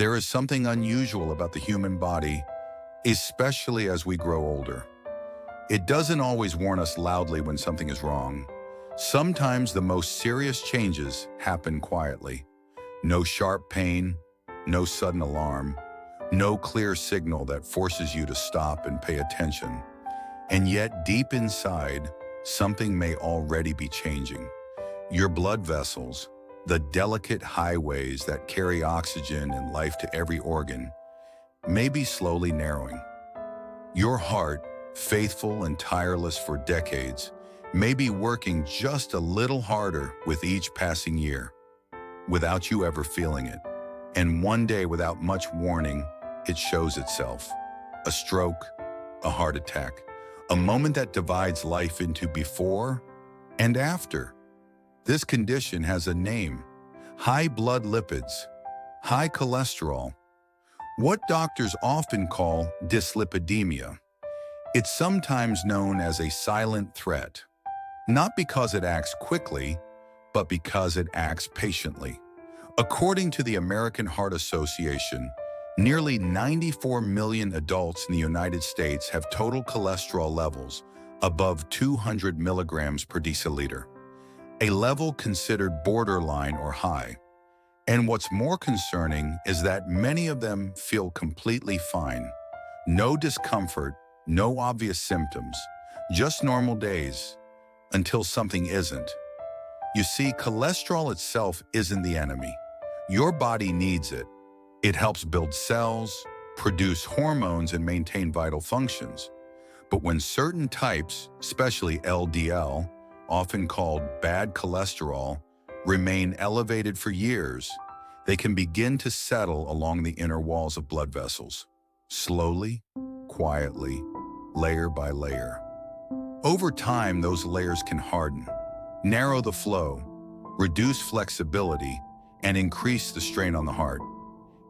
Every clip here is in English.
There is something unusual about the human body, especially as we grow older. It doesn't always warn us loudly when something is wrong. Sometimes the most serious changes happen quietly. No sharp pain, no sudden alarm, no clear signal that forces you to stop and pay attention. And yet, deep inside, something may already be changing. Your blood vessels, the delicate highways that carry oxygen and life to every organ, may be slowly narrowing. Your heart, faithful and tireless for decades, may be working just a little harder with each passing year, without you ever feeling it. And one day, without much warning, it shows itself. A stroke, a heart attack, a moment that divides life into before and after. This condition has a name: high blood lipids, high cholesterol, what doctors often call dyslipidemia. It's sometimes known as a silent threat, not because it acts quickly, but because it acts patiently. According to the American Heart Association, nearly 94 million adults in the United States have total cholesterol levels above 200 milligrams per deciliter, a level considered borderline or high. And what's more concerning is that many of them feel completely fine. No discomfort, no obvious symptoms, just normal days, until something isn't. You see, cholesterol itself isn't the enemy. Your body needs it. It helps build cells, produce hormones, and maintain vital functions. But when certain types, especially LDL, often called bad cholesterol, remain elevated for years, they can begin to settle along the inner walls of blood vessels, slowly, quietly, layer by layer. Over time, those layers can harden, narrow the flow, reduce flexibility, and increase the strain on the heart.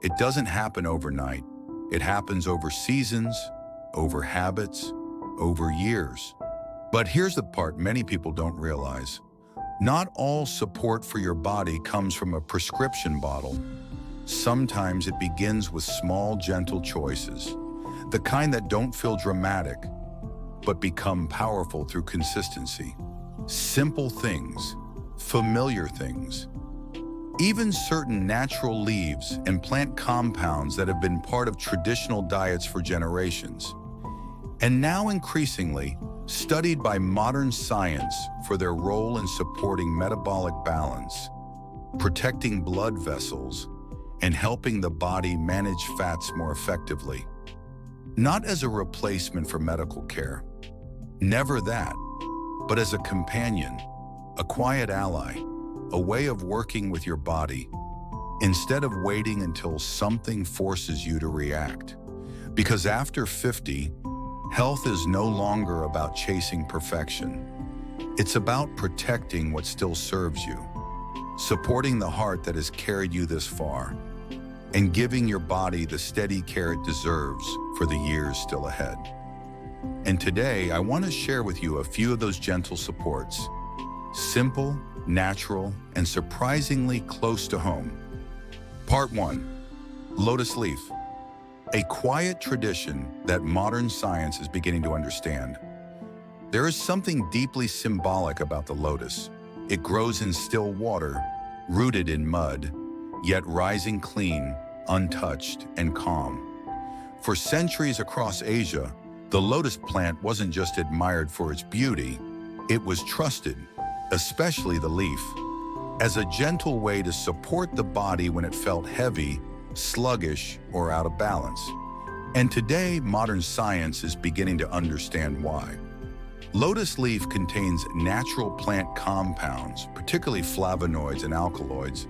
It doesn't happen overnight. It happens over seasons, over habits, over years. But here's the part many people don't realize. Not all support for your body comes from a prescription bottle. Sometimes it begins with small, gentle choices, the kind that don't feel dramatic, but become powerful through consistency. Simple things, familiar things. Even certain natural leaves and plant compounds that have been part of traditional diets for generations, and now increasingly studied by modern science for their role in supporting metabolic balance, protecting blood vessels, and helping the body manage fats more effectively. Not as a replacement for medical care, never that, but as a companion, a quiet ally, a way of working with your body, instead of waiting until something forces you to react. Because after 50, health is no longer about chasing perfection. It's about protecting what still serves you, supporting the heart that has carried you this far, and giving your body the steady care it deserves for the years still ahead. And today, I want to share with you a few of those gentle supports. Simple, natural, and surprisingly close to home. Part 1. Lotus leaf. A quiet tradition that modern science is beginning to understand. There is something deeply symbolic about the lotus. It grows in still water, rooted in mud, yet rising clean, untouched, and calm. For centuries across Asia, the lotus plant wasn't just admired for its beauty, it was trusted, especially the leaf, as a gentle way to support the body when it felt heavy, sluggish, or out of balance. And today, modern science is beginning to understand why. Lotus leaf contains natural plant compounds, particularly flavonoids and alkaloids,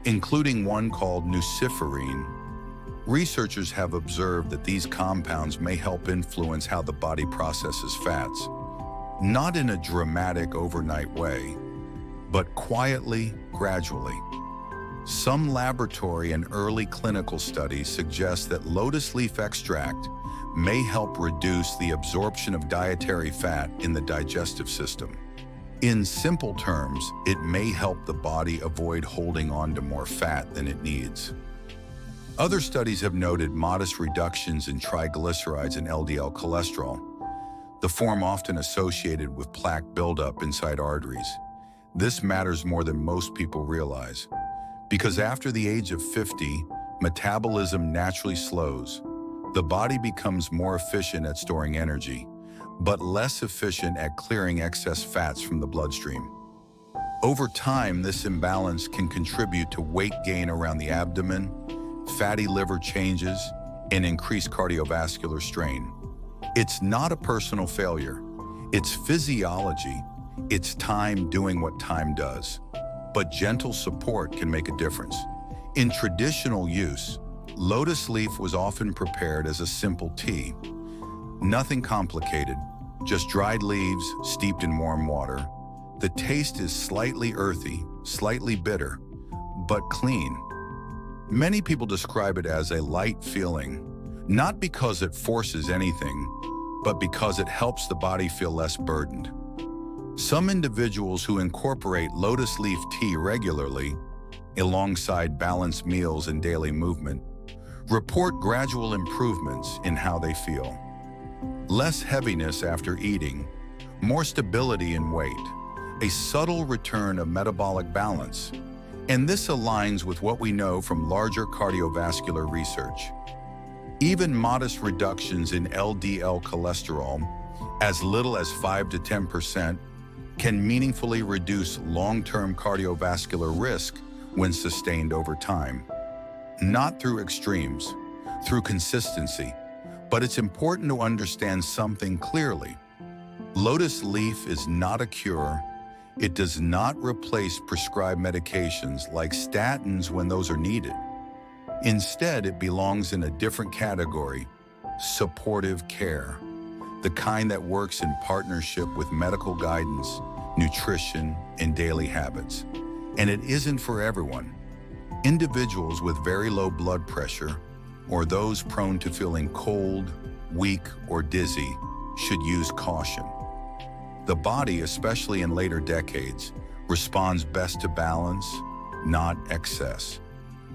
including one called nuciferine. Researchers have observed that these compounds may help influence how the body processes fats, not in a dramatic overnight way, but quietly, gradually. Some laboratory and early clinical studies suggest that lotus leaf extract may help reduce the absorption of dietary fat in the digestive system. In simple terms, it may help the body avoid holding on to more fat than it needs. Other studies have noted modest reductions in triglycerides and LDL cholesterol, the form often associated with plaque buildup inside arteries. This matters more than most people realize, because after the age of 50, metabolism naturally slows. The body becomes more efficient at storing energy, but less efficient at clearing excess fats from the bloodstream. Over time, this imbalance can contribute to weight gain around the abdomen, fatty liver changes, and increased cardiovascular strain. It's not a personal failure. It's physiology. It's time doing what time does. But gentle support can make a difference. In traditional use, lotus leaf was often prepared as a simple tea. Nothing complicated, just dried leaves steeped in warm water. The taste is slightly earthy, slightly bitter, but clean. Many people describe it as a light feeling, not because it forces anything, but because it helps the body feel less burdened. Some individuals who incorporate lotus leaf tea regularly, alongside balanced meals and daily movement, report gradual improvements in how they feel. Less heaviness after eating, more stability in weight, a subtle return of metabolic balance. And this aligns with what we know from larger cardiovascular research. Even modest reductions in LDL cholesterol, as little as 5 to 10%, can meaningfully reduce long-term cardiovascular risk when sustained over time. Not through extremes, through consistency. But it's important to understand something clearly. Lotus leaf is not a cure. It does not replace prescribed medications like statins when those are needed. Instead, it belongs in a different category, supportive care, the kind that works in partnership with medical guidance, nutrition, and daily habits. And it isn't for everyone. Individuals with very low blood pressure or those prone to feeling cold, weak, or dizzy should use caution. The body, especially in later decades, responds best to balance, not excess.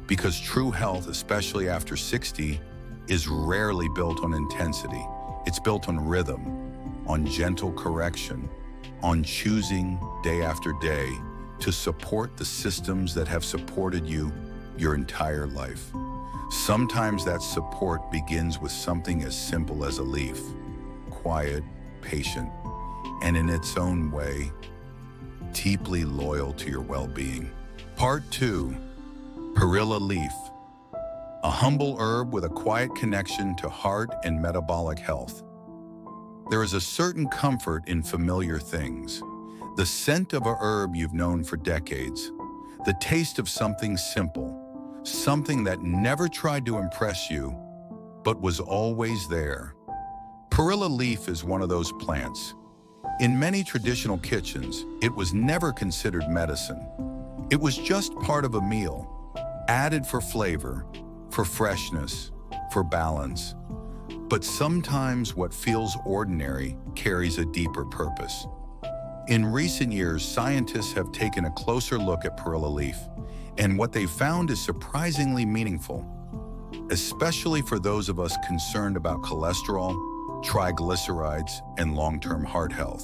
Because true health, especially after 60, is rarely built on intensity. It's built on rhythm, on gentle correction, on choosing day after day to support the systems that have supported you your entire life. Sometimes that support begins with something as simple as a leaf, quiet, patient, and in its own way, deeply loyal to your well-being. Part 2. Perilla leaf, a humble herb with a quiet connection to heart and metabolic health. There is a certain comfort in familiar things. The scent of a herb you've known for decades, the taste of something simple, something that never tried to impress you, but was always there. Perilla leaf is one of those plants. In many traditional kitchens, it was never considered medicine. It was just part of a meal, added for flavor, for freshness, for balance. But sometimes what feels ordinary carries a deeper purpose. In recent years, scientists have taken a closer look at perilla leaf, and what they found is surprisingly meaningful, especially for those of us concerned about cholesterol, triglycerides, and long-term heart health.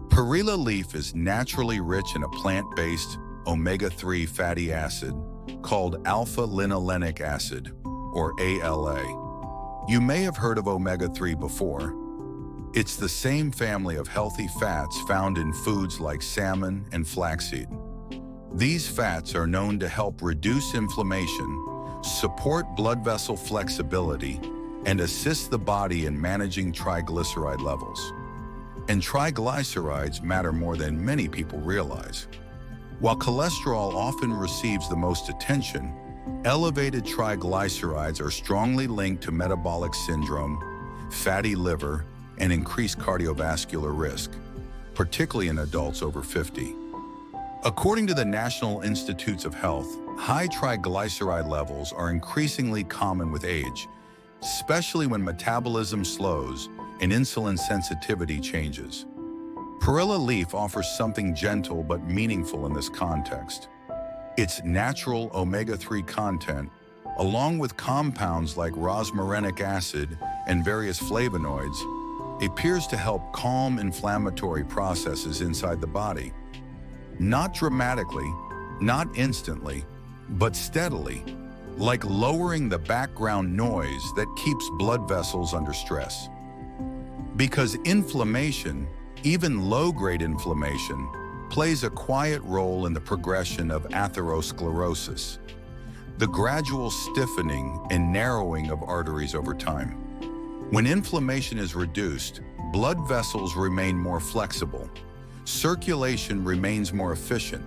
Perilla leaf is naturally rich in a plant-based omega-3 fatty acid called alpha-linolenic acid, or ALA. You may have heard of omega-3 before. It's the same family of healthy fats found in foods like salmon and flaxseed. These fats are known to help reduce inflammation, support blood vessel flexibility, and assist the body in managing triglyceride levels. And triglycerides matter more than many people realize. While cholesterol often receives the most attention, elevated triglycerides are strongly linked to metabolic syndrome, fatty liver, and increased cardiovascular risk, particularly in adults over 50. According to the National Institutes of Health, high triglyceride levels are increasingly common with age, especially when metabolism slows and insulin sensitivity changes. Perilla leaf offers something gentle but meaningful in this context. Its natural omega-3 content, along with compounds like rosmarinic acid and various flavonoids, appears to help calm inflammatory processes inside the body. Not dramatically, not instantly, but steadily, like lowering the background noise that keeps blood vessels under stress. Because inflammation, even low-grade inflammation, plays a quiet role in the progression of atherosclerosis, the gradual stiffening and narrowing of arteries over time. When inflammation is reduced, blood vessels remain more flexible, circulation remains more efficient,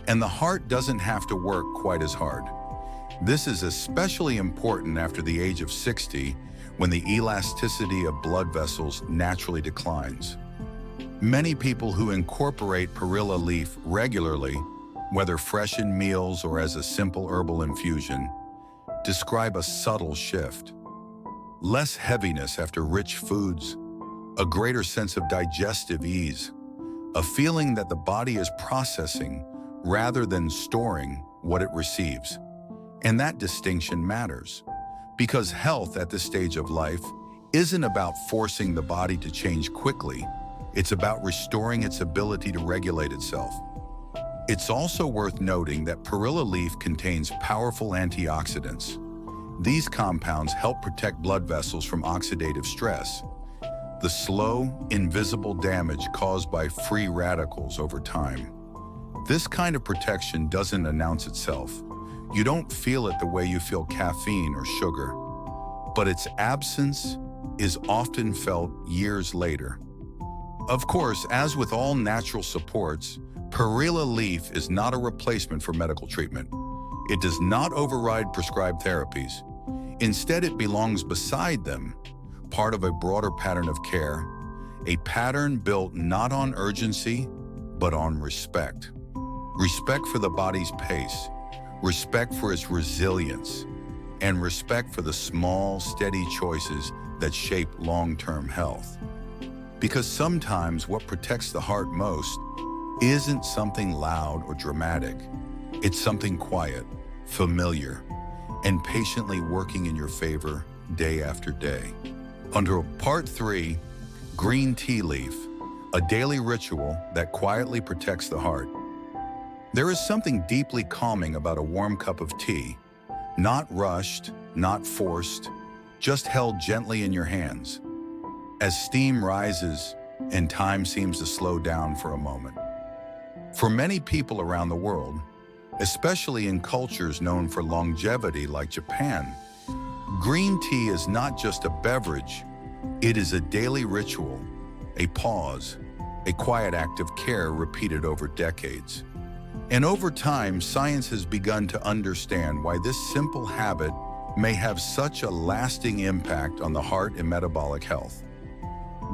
and the heart doesn't have to work quite as hard. This is especially important after the age of 60, when the elasticity of blood vessels naturally declines. Many people who incorporate Perilla leaf regularly, whether fresh in meals or as a simple herbal infusion, describe a subtle shift. Less heaviness after rich foods, a greater sense of digestive ease, a feeling that the body is processing rather than storing what it receives. And that distinction matters, because health at this stage of life isn't about forcing the body to change quickly. It's about restoring its ability to regulate itself. It's also worth noting that Perilla leaf contains powerful antioxidants. These compounds help protect blood vessels from oxidative stress, the slow, invisible damage caused by free radicals over time. This kind of protection doesn't announce itself. You don't feel it the way you feel caffeine or sugar, but its absence is often felt years later. Of course, as with all natural supports, Perilla leaf is not a replacement for medical treatment. It does not override prescribed therapies. Instead, it belongs beside them, part of a broader pattern of care, a pattern built not on urgency, but on respect. Respect for the body's pace, respect for its resilience, and respect for the small, steady choices that shape long-term health. Because sometimes what protects the heart most isn't something loud or dramatic. It's something quiet, familiar, and patiently working in your favor day after day. Under Part 3, Green Tea Leaf, a daily ritual that quietly protects the heart. There is something deeply calming about a warm cup of tea, not rushed, not forced, just held gently in your hands. As steam rises and time seems to slow down for a moment. For many people around the world, especially in cultures known for longevity like Japan, green tea is not just a beverage, it is a daily ritual, a pause, a quiet act of care repeated over decades. And over time, science has begun to understand why this simple habit may have such a lasting impact on the heart and metabolic health.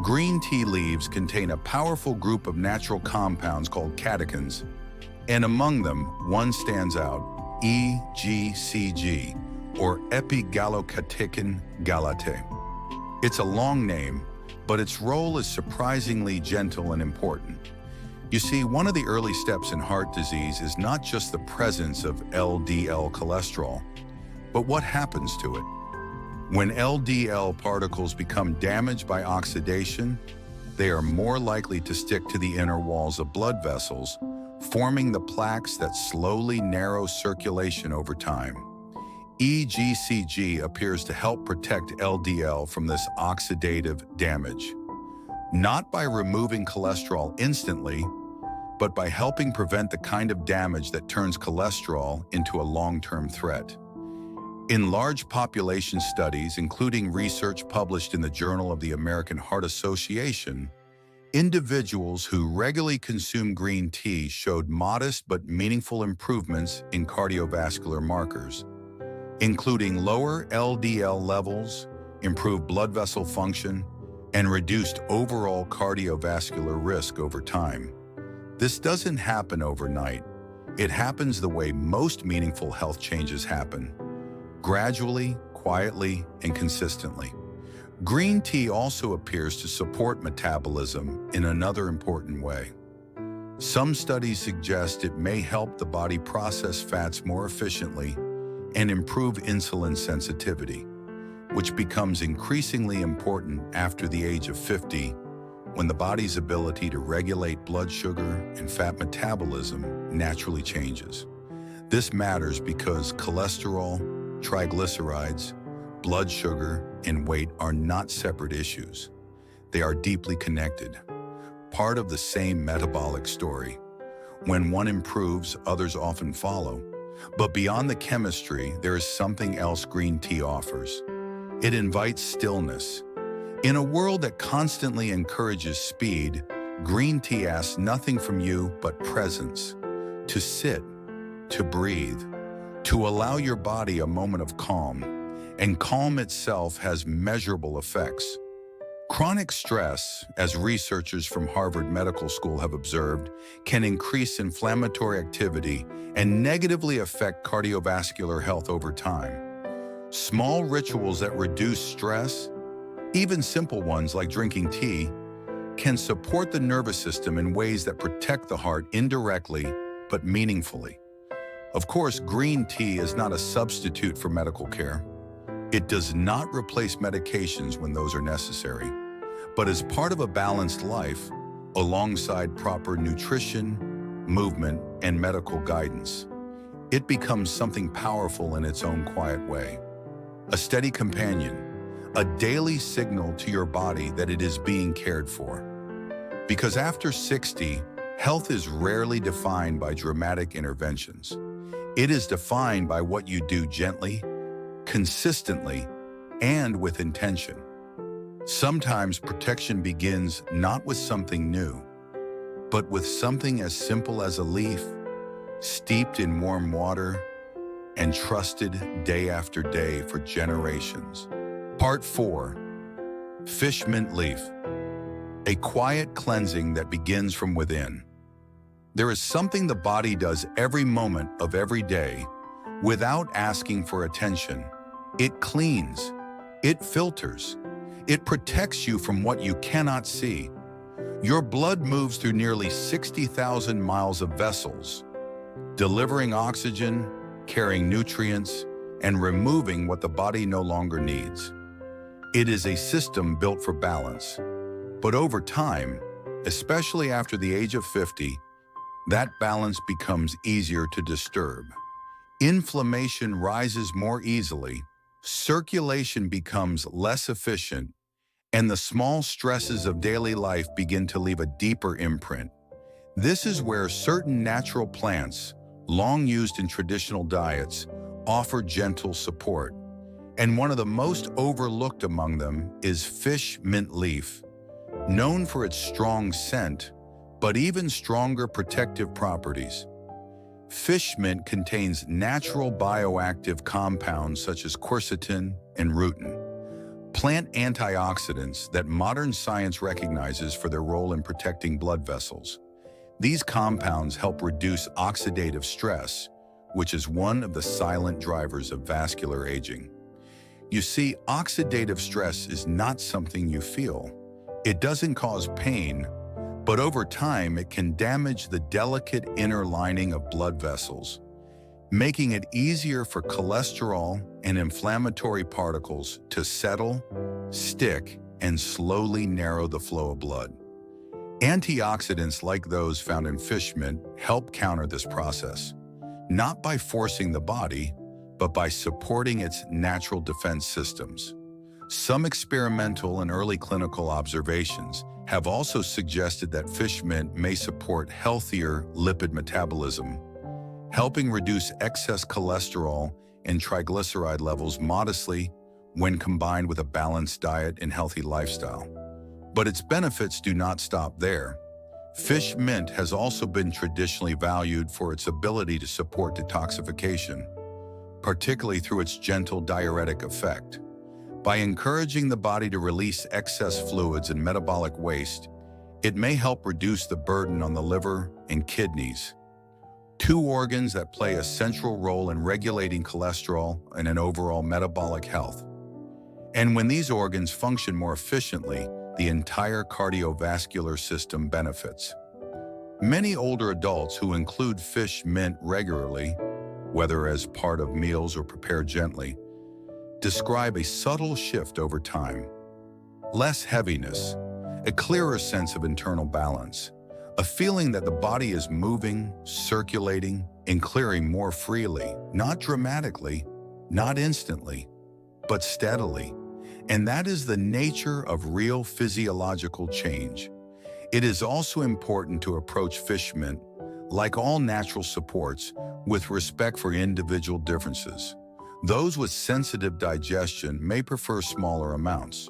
Green tea leaves contain a powerful group of natural compounds called catechins, and among them, one stands out, EGCG, or epigallocatechin gallate. It's a long name, but its role is surprisingly gentle and important. You see, one of the early steps in heart disease is not just the presence of LDL cholesterol, but what happens to it. When LDL particles become damaged by oxidation, they are more likely to stick to the inner walls of blood vessels, forming the plaques that slowly narrow circulation over time. EGCG appears to help protect LDL from this oxidative damage, not by removing cholesterol instantly, but by helping prevent the kind of damage that turns cholesterol into a long-term threat. In large population studies, including research published in the Journal of the American Heart Association, individuals who regularly consume green tea showed modest but meaningful improvements in cardiovascular markers, including lower LDL levels, improved blood vessel function, and reduced overall cardiovascular risk over time. This doesn't happen overnight. It happens the way most meaningful health changes happen, gradually, quietly, and consistently. Green tea also appears to support metabolism in another important way. Some studies suggest it may help the body process fats more efficiently and improve insulin sensitivity, which becomes increasingly important after the age of 50, when the body's ability to regulate blood sugar and fat metabolism naturally changes. This matters because cholesterol, triglycerides, blood sugar, and weight are not separate issues. They are deeply connected, part of the same metabolic story. When one improves, others often follow. But beyond the chemistry, there is something else green tea offers. It invites stillness. In a world that constantly encourages speed, green tea asks nothing from you but presence. To sit, to breathe, to allow your body a moment of calm. And calm itself has measurable effects. Chronic stress, as researchers from Harvard Medical School have observed, can increase inflammatory activity and negatively affect cardiovascular health over time. Small rituals that reduce stress, even simple ones like drinking tea, can support the nervous system in ways that protect the heart indirectly but meaningfully. Of course, green tea is not a substitute for medical care. It does not replace medications when those are necessary, but as part of a balanced life, alongside proper nutrition, movement, and medical guidance, it becomes something powerful in its own quiet way. A steady companion, a daily signal to your body that it is being cared for. Because after 60, health is rarely defined by dramatic interventions. It is defined by what you do gently, consistently, and with intention. Sometimes protection begins not with something new, but with something as simple as a leaf, steeped in warm water, and trusted day after day for generations. Part 4. Fish mint leaf. A quiet cleansing that begins from within. There is something the body does every moment of every day without asking for attention. It cleans, it filters, it protects you from what you cannot see. Your blood moves through nearly 60,000 miles of vessels, delivering oxygen, carrying nutrients, and removing what the body no longer needs. It is a system built for balance. But over time, especially after the age of 50, that balance becomes easier to disturb. Inflammation rises more easily, circulation becomes less efficient, and the small stresses of daily life begin to leave a deeper imprint. This is where certain natural plants, long used in traditional diets, offer gentle support. And one of the most overlooked among them is fish mint leaf. Known for its strong scent, but even stronger protective properties. Fish mint contains natural bioactive compounds such as quercetin and rutin, plant antioxidants that modern science recognizes for their role in protecting blood vessels. These compounds help reduce oxidative stress, which is one of the silent drivers of vascular aging. You see, oxidative stress is not something you feel. It doesn't cause pain, but over time it can damage the delicate inner lining of blood vessels, making it easier for cholesterol and inflammatory particles to settle, stick, and slowly narrow the flow of blood. Antioxidants like those found in fish mint help counter this process, not by forcing the body, but by supporting its natural defense systems. Some experimental and early clinical observations have also suggested that fish mint may support healthier lipid metabolism, helping reduce excess cholesterol and triglyceride levels modestly when combined with a balanced diet and healthy lifestyle. But its benefits do not stop there. Fish mint has also been traditionally valued for its ability to support detoxification, particularly through its gentle diuretic effect. By encouraging the body to release excess fluids and metabolic waste, it may help reduce the burden on the liver and kidneys, two organs that play a central role in regulating cholesterol and an overall metabolic health. And when these organs function more efficiently, the entire cardiovascular system benefits. Many older adults who include fish mint regularly, whether as part of meals or prepared gently, describe a subtle shift over time. Less heaviness, a clearer sense of internal balance, a feeling that the body is moving, circulating, and clearing more freely, not dramatically, not instantly, but steadily. And that is the nature of real physiological change. It is also important to approach fish mint, like all natural supports, with respect for individual differences. Those with sensitive digestion may prefer smaller amounts.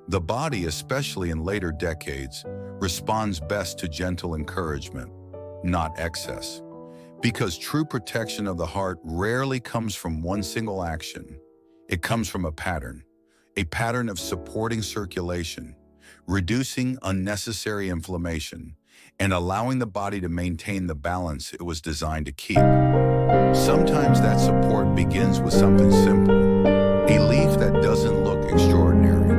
The body, especially in later decades, responds best to gentle encouragement, not excess. Because true protection of the heart rarely comes from one single action. It comes from a pattern of supporting circulation, reducing unnecessary inflammation, and allowing the body to maintain the balance it was designed to keep. Sometimes that support begins with something simple, a leaf that doesn't look extraordinary,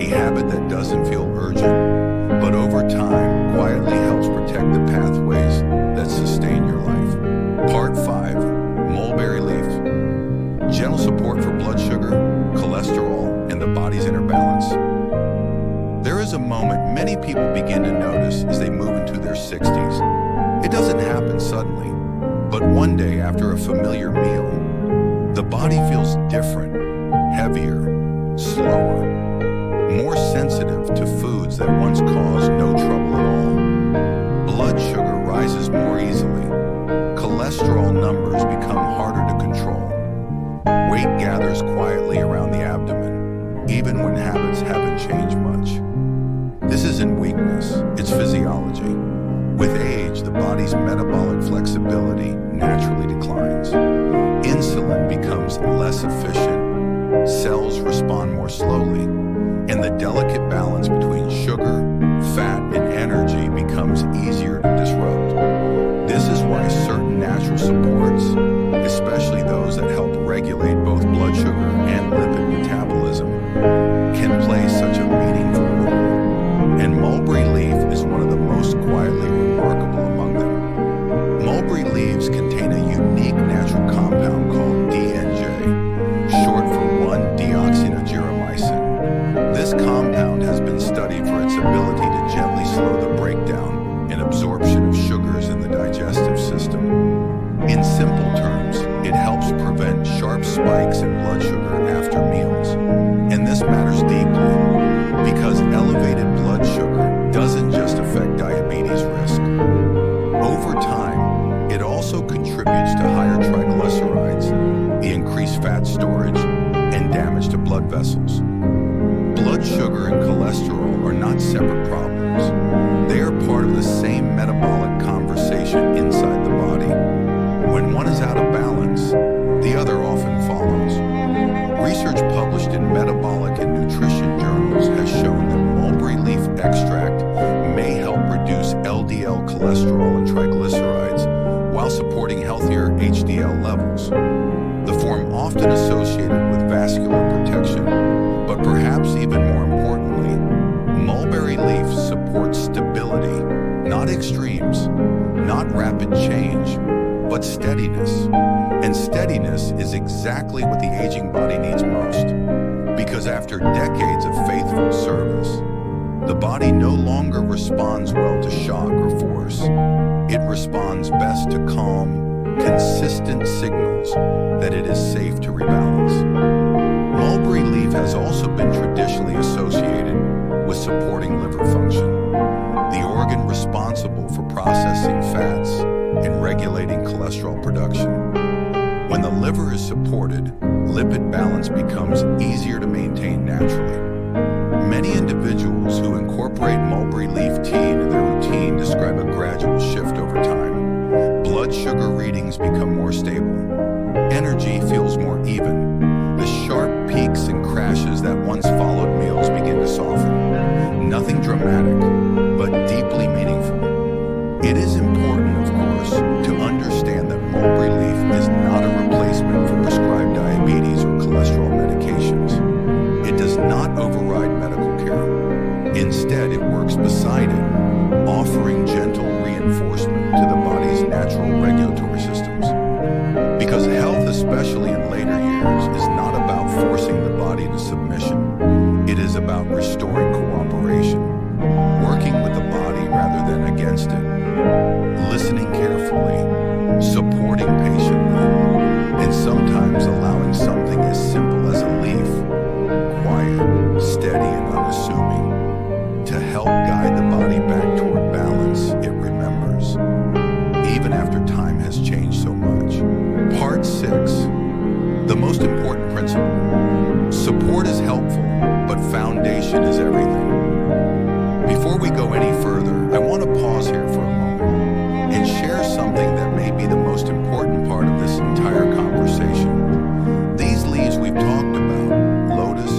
a habit that doesn't feel urgent, but over time quietly helps protect the pathways that sustain your life. Part 5. Mulberry leaf. Gentle support for blood sugar, cholesterol, and the body's inner balance. There is a moment many people begin to notice as they move into their 60s. It doesn't happen suddenly, but one day after a familiar meal, the body feels different, heavier, slower, more sensitive to foods that once caused no trouble at all. Blood sugar rises more easily. Cholesterol numbers become harder to control. Weight gathers quietly around the abdomen, even when habits haven't changed much. This isn't weakness, it's physiology. With age, the body's metabolic flexibility naturally declines. Insulin becomes less efficient, cells respond more slowly, and the delicate balance between sugar, fat, and energy becomes easier to disrupt. This is why certain natural supports, especially those that help regulate both blood sugar and lipid metabolism, can play such a meaningful role. And mulberry leaf is one of the most quietly remarkable among them. Mulberry leaves contain a unique natural compound called DNJ, short for 1-deoxynigeromycin. This compound has been studied for its ability to gently slow the breakdown and absorption of sugars in the digestive system. In simple terms, it helps prevent sharp spikes in blood sugar after meals. And this matters deeply because elevated blood sugar doesn't just affect diabetes risk. Over time, it also contributes to higher triglycerides, the increased fat storage, and damage to blood vessels. Blood sugar and cholesterol are not separate problems. They are part of the same metabolic conversation inside the body. When one is out of balance, the other often follows. Research published in metabolic and nutrition journals has shown that mulberry leaf extract may help reduce LDL cholesterol and triglycerides while supporting healthier HDL levels. The form often associated with vascular protection, but perhaps even more importantly, mulberry leaf supports stability, not extremes, not rapid change, but steadiness. And steadiness is exactly what the aging body needs most. Because after decades of faithful service, the body no longer responds well to shock or force. It responds best to calm, consistent signals that it is safe to rebalance. Mulberry leaf has also been traditionally associated with supporting liver function, the organ responsible for processing fats and regulating cholesterol production. When the liver is supported, lipid balance becomes easier to maintain naturally. Many individuals who incorporate mulberry leaf tea into their routine describe a gradual shift over time. Blood sugar readings become more stable. Energy feels more even. The sharp peaks and crashes that once followed meals begin to soften. Nothing dramatic, but deeply meaningful. It is important, of course, to understand that mulberry leaf is not a replacement for prescribed diabetes or cholesterol medications. It does not about restoring cooperation, working with the body rather than against it, listening carefully, supporting patiently, and sometimes allowing something as simple as a leaf, quiet, steady, and unassuming, to help guide the body back toward balance it remembers, even after time has changed so much. Part 6. The most important principle. Support is helpful, but foundation is everything. Before we go any further, I want to pause here for a moment and share something that may be the most important part of this entire conversation. These leaves we've talked about, lotus,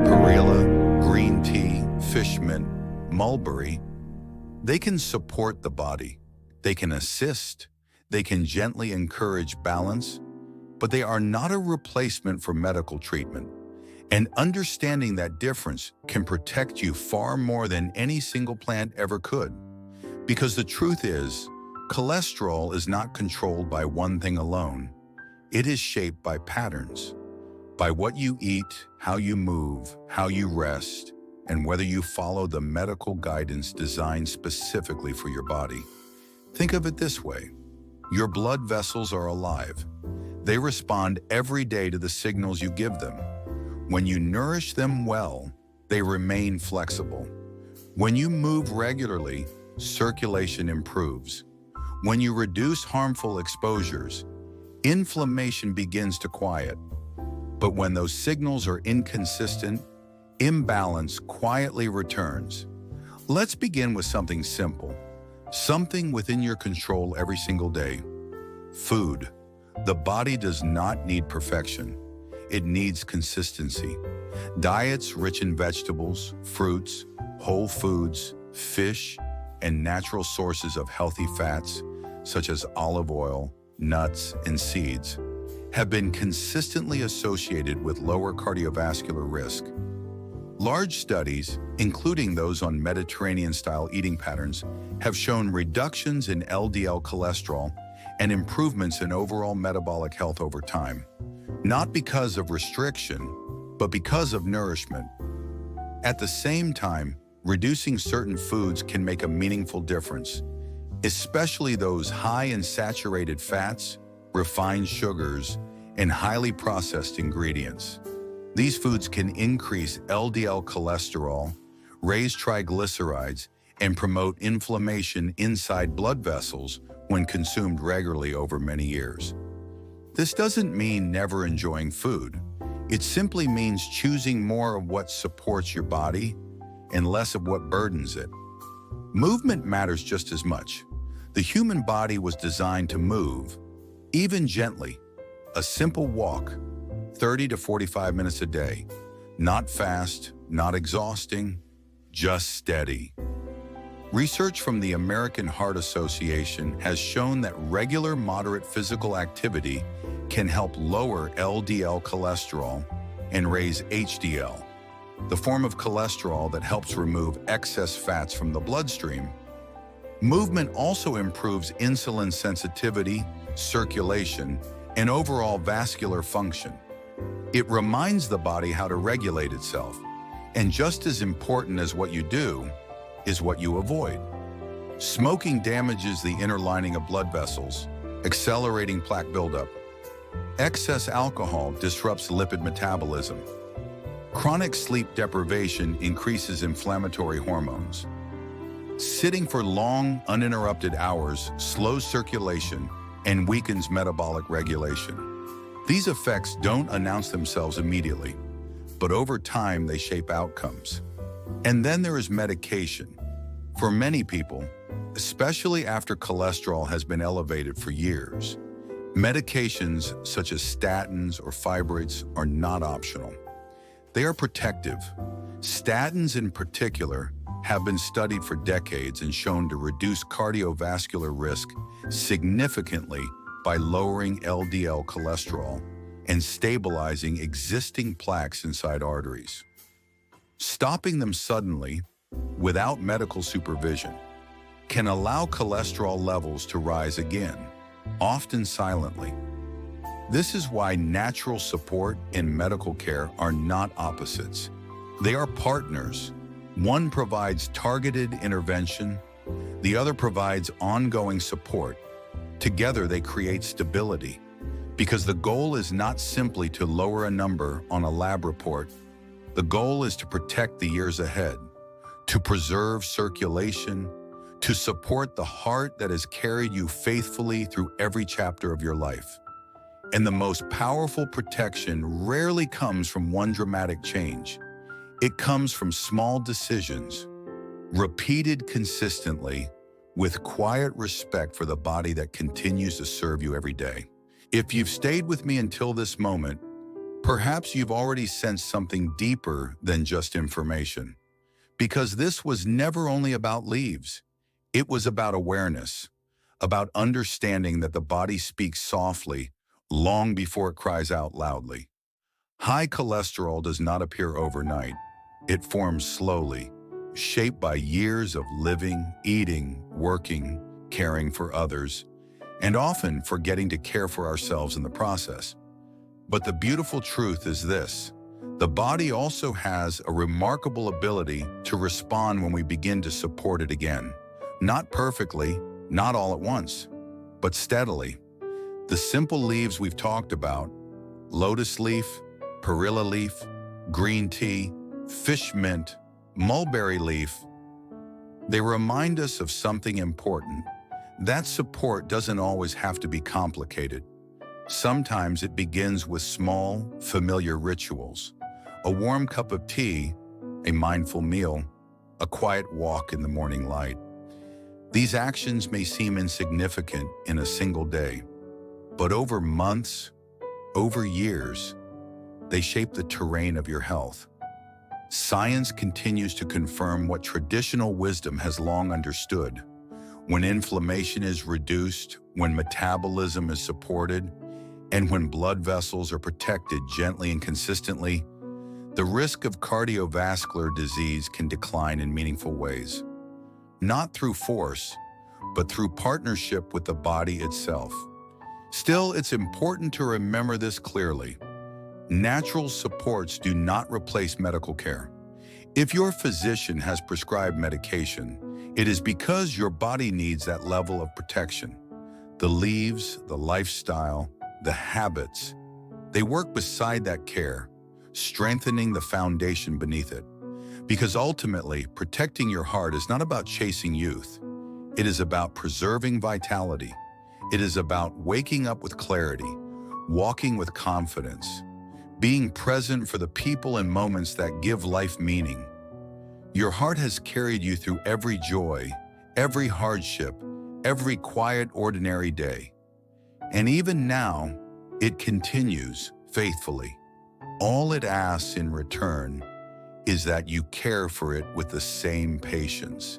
perilla, green tea, fish mint, mulberry, they can support the body. They can assist. They can gently encourage balance, but they are not a replacement for medical treatment. And understanding that difference can protect you far more than any single plant ever could. Because the truth is, cholesterol is not controlled by one thing alone. It is shaped by patterns, by what you eat, how you move, how you rest, and whether you follow the medical guidance designed specifically for your body. Think of it this way. Your blood vessels are alive. They respond every day to the signals you give them. When you nourish them well, they remain flexible. When you move regularly, circulation improves. When you reduce harmful exposures, inflammation begins to quiet. But when those signals are inconsistent, imbalance quietly returns. Let's begin with something simple, something within your control every single day. Food. The body does not need perfection. It needs consistency. Diets rich in vegetables, fruits, whole foods, fish, and natural sources of healthy fats, such as olive oil, nuts, and seeds, have been consistently associated with lower cardiovascular risk. Large studies, including those on Mediterranean-style eating patterns, have shown reductions in LDL cholesterol and improvements in overall metabolic health over time, not because of restriction, but because of nourishment. At the same time, reducing certain foods can make a meaningful difference, especially those high in saturated fats, refined sugars, and highly processed ingredients. These foods can increase LDL cholesterol, raise triglycerides, and promote inflammation inside blood vessels when consumed regularly over many years. This doesn't mean never enjoying food. It simply means choosing more of what supports your body and less of what burdens it. Movement matters just as much. The human body was designed to move, even gently. A simple walk, 30 to 45 minutes a day. Not fast, not exhausting, just steady. Research from the American Heart Association has shown that regular moderate physical activity can help lower LDL cholesterol and raise HDL, the form of cholesterol that helps remove excess fats from the bloodstream. Movement also improves insulin sensitivity, circulation, and overall vascular function. It reminds the body how to regulate itself, and just as important as what you do is what you avoid. Smoking damages the inner lining of blood vessels, accelerating plaque buildup. Excess alcohol disrupts lipid metabolism. Chronic sleep deprivation increases inflammatory hormones. Sitting for long, uninterrupted hours slows circulation and weakens metabolic regulation. These effects don't announce themselves immediately, but over time they shape outcomes. And then there is medication. For many people, especially after cholesterol has been elevated for years, medications such as statins or fibrates are not optional. They are protective. Statins in particular have been studied for decades and shown to reduce cardiovascular risk significantly by lowering LDL cholesterol and stabilizing existing plaques inside arteries. Stopping them suddenly, without medical supervision, can allow cholesterol levels to rise again, often silently. This is why natural support and medical care are not opposites. They are partners. One provides targeted intervention, the other provides ongoing support. Together they create stability, because the goal is not simply to lower a number on a lab report. The goal is to protect the years ahead, to preserve circulation, to support the heart that has carried you faithfully through every chapter of your life. And the most powerful protection rarely comes from one dramatic change. It comes from small decisions, repeated consistently, with quiet respect for the body that continues to serve you every day. If you've stayed with me until this moment, perhaps you've already sensed something deeper than just information. Because this was never only about leaves. It was about awareness, about understanding that the body speaks softly long before it cries out loudly. High cholesterol does not appear overnight. It forms slowly, shaped by years of living, eating, working, caring for others, and often forgetting to care for ourselves in the process. But the beautiful truth is this: the body also has a remarkable ability to respond when we begin to support it again. Not perfectly, not all at once, but steadily. The simple leaves we've talked about, lotus leaf, perilla leaf, green tea, fish mint, mulberry leaf, they remind us of something important. That support doesn't always have to be complicated. Sometimes it begins with small, familiar rituals. A warm cup of tea, a mindful meal, a quiet walk in the morning light. These actions may seem insignificant in a single day, but over months, over years, they shape the terrain of your health. Science continues to confirm what traditional wisdom has long understood. When inflammation is reduced, when metabolism is supported, and when blood vessels are protected gently and consistently, the risk of cardiovascular disease can decline in meaningful ways. Not through force, but through partnership with the body itself. Still, it's important to remember this clearly. Natural supports do not replace medical care. If your physician has prescribed medication, it is because your body needs that level of protection. The leaves, the lifestyle, the habits, they work beside that care, strengthening the foundation beneath it. Because ultimately, protecting your heart is not about chasing youth. It is about preserving vitality. It is about waking up with clarity, walking with confidence, being present for the people and moments that give life meaning. Your heart has carried you through every joy, every hardship, every quiet, ordinary day. And even now, it continues faithfully. All it asks in return is that you care for it with the same patience,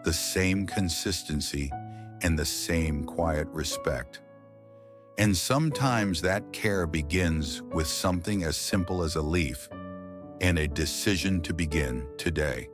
the same consistency, and the same quiet respect. And sometimes that care begins with something as simple as a leaf and a decision to begin today.